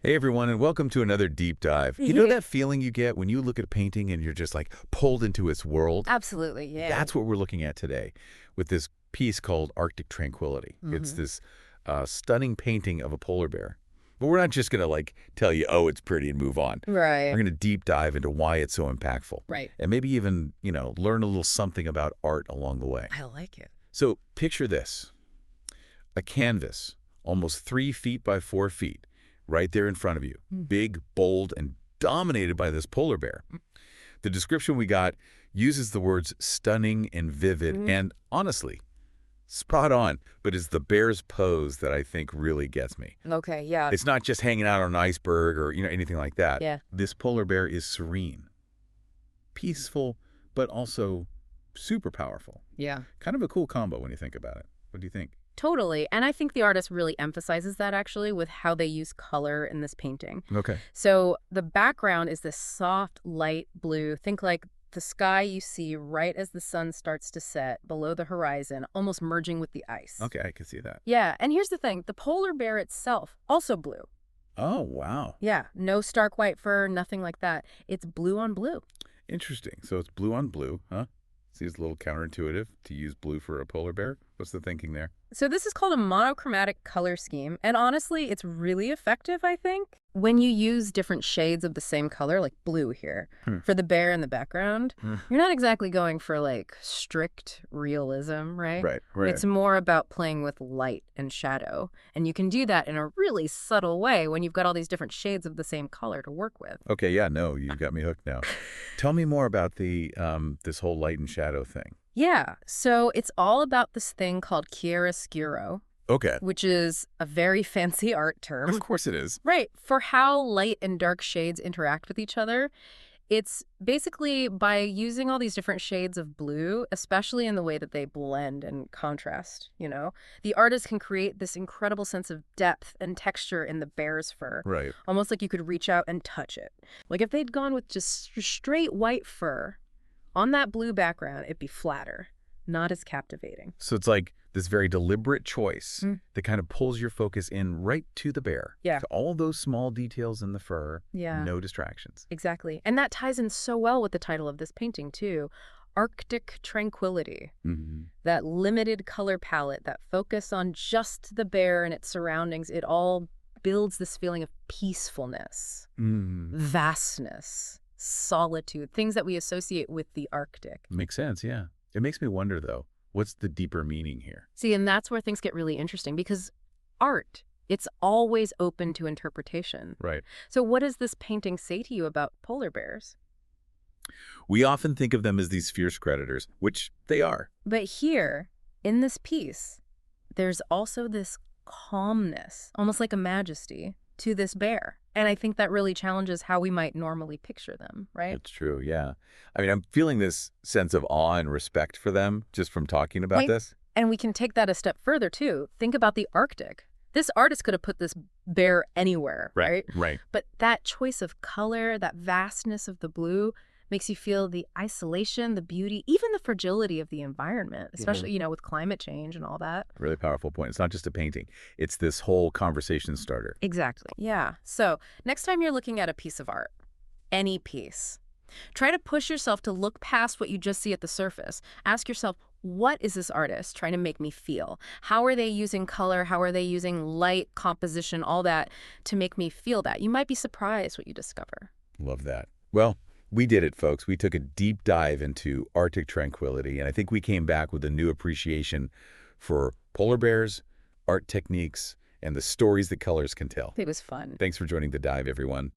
Hey everyone, and welcome to another deep dive. You know that feeling you get when you look at a painting and you're just like pulled into its world? Absolutely, yeah. That's what we're looking at today with this piece called Arctic Tranquility. It's Mhm. this stunning painting of a polar bear. But we're not just going to tell you, oh, it's pretty and move on. We're Right, going to deep dive into why it's so impactful right. and maybe even, learn a little something about art along the way. I like it. So picture this. A canvas, almost 3 feet by 4 feet, right there in front of you. Mm. Big, bold, and dominated by this polar bear. The description we got uses the words stunning and vivid Mhm. and, honestly, spot on, but it's the bear's pose that I think really gets me. Okay, yeah, It's not just hanging out on an iceberg or, anything like that. yeah, This polar bear is serene, peaceful, but also super powerful. yeah. Kind of a cool combo when you think about it. What do you think? Totally. And I think the artist really emphasizes that actually with how they use color in this painting. Okay. So the background is this soft, light blue. Think like the sky you see right as the sun starts to set below the horizon, almost merging with the ice. Okay, I can see that. Yeah, and here's the thing, the polar bear itself, also blue. Oh, wow. Yeah, no stark white fur, nothing like that. It's blue on blue. Interesting. So it's blue on blue, huh? Seems a little counterintuitive to use blue for a polar bear. What's the thinking there? So this is called a monochromatic color scheme, and honestly, it's really effective, I think. When you use different shades of the same color, like blue here, Hmm. for the bear in the background, Hmm. you're not exactly going for like strict realism, right? Right, right. It's more about playing with light and shadow, and you can do that in a really subtle way when you've got all these different shades of the same color to work with. Okay, yeah, no, you got me hooked now. Tell me more about the this whole light and shadow thing. Yeah, so it's all about this thing called chiaroscuro, Okay. which is a very fancy art Of term. course it is. Right. For how light and dark shades interact with each other, it's basically by using all these different shades of blue, especially in the way that they blend and contrast, the artist can create this incredible sense of depth and texture in the bear's fur, Right. almost like you could reach out and touch it. Like if they'd gone with just straight white fur on that blue background, it'd be flatter, not as captivating. So it's like this very deliberate choice Mm. that kind of pulls your focus in right to the bear, Yeah. to all those small details in the fur, Yeah. no distractions. Exactly. And that ties in so well with the title of this painting, too. Arctic Tranquility. Hmm. That limited color palette, that focus on just the bear and its surroundings, it all builds this feeling of peacefulness, Mm. vastness, solitude, things that we associate with the Arctic. Makes sense, yeah. It makes me wonder, though, what's the deeper meaning here? See, and that's where things get really interesting because art, it's always open to interpretation. Right. So what does this painting say to you about polar bears? We often think of them as these fierce predators, which they are. But here, in this piece, there's also this calmness, almost like a majesty, to this bear. And I think that really challenges how we might normally picture them, right? It's true, yeah. I mean, I'm feeling this sense of awe and respect for them just from talking about Right. this. And we can take that a step further, too. Think about the Arctic. This artist could have put this bear anywhere, right? Right. But that choice of color, that vastness of the blue, makes you feel the isolation, the beauty, even the fragility of the environment, especially, with climate change and all that. Really powerful point. It's not just a painting. It's this whole conversation starter. Exactly. Yeah. So next time you're looking at a piece of art, any piece, try to push yourself to look past what you just see at the surface. Ask yourself, what is this artist trying to make me feel? How are they using color? How are they using light, composition, all that to make me feel that? You might be surprised what you discover. Love that. Well, we did it, folks. We took a deep dive into Arctic tranquility, and I think we came back with a new appreciation for polar bears, art techniques, and the stories that colors can tell. It was fun. Thanks for joining the dive, everyone.